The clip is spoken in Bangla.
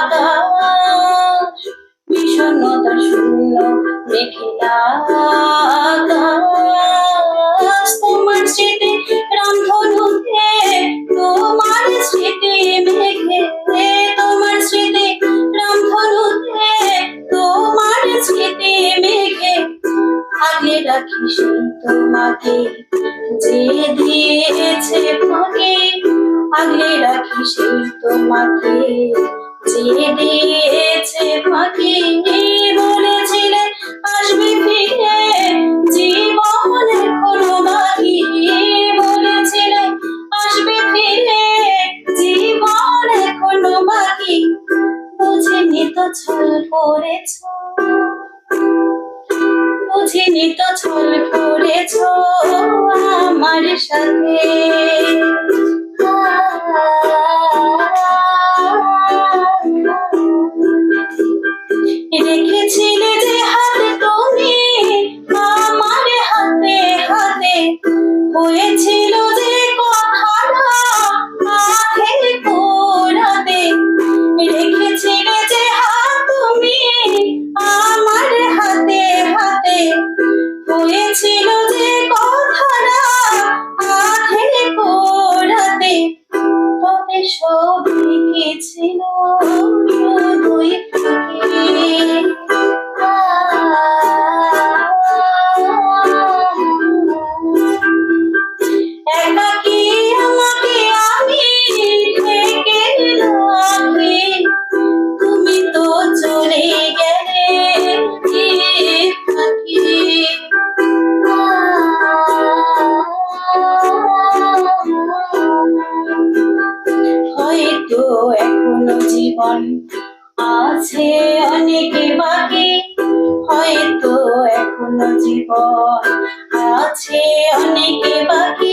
আকাশ, বিষণ্ণতা শূন্য মেঘলা আকাশ। তোমার স্মৃতি রামধনুতে, তোমার স্মৃতি মেঘে, তোমার স্মৃতি রামধনুতে, তোমার স্মৃতি মেঘে। আগলে রাখি সেই তোমাকে যে দিয়েছে ফাঁকি, আগলে রাখি সেই তোমাকে যে দিয়েছে ফাঁকি। বলেছিলে আসবে ফিরে, জীবন এখনো বাকি, বলেছিলে আসবে ফিরে, জীবন এখনো বাকি। বুঝিনি তো ছল করেছ, বুঝিনি তো ছল করেছ আমার সাথে। রেখেছিলে যে হাতে তুমি আমার হাতে হাতে, হয়েছিল যে কথাটা আখের কোরাতে। রেখেছিলে যে হাত তুমি আমার হাতে হাতে, হয়েছিল যে কথাটা আখের কোরাতে। তবে সবই কি ছিল শুধুই ফাঁকি। একাকী আমাকে আমি ঢেকে রাখি, তুমি তো চলে গেলে ফাঁকি। হয়তো এখনো জীবন আছে অনেক বাকি, হয়তো এখনো জীবন আছে অনেক বাকি।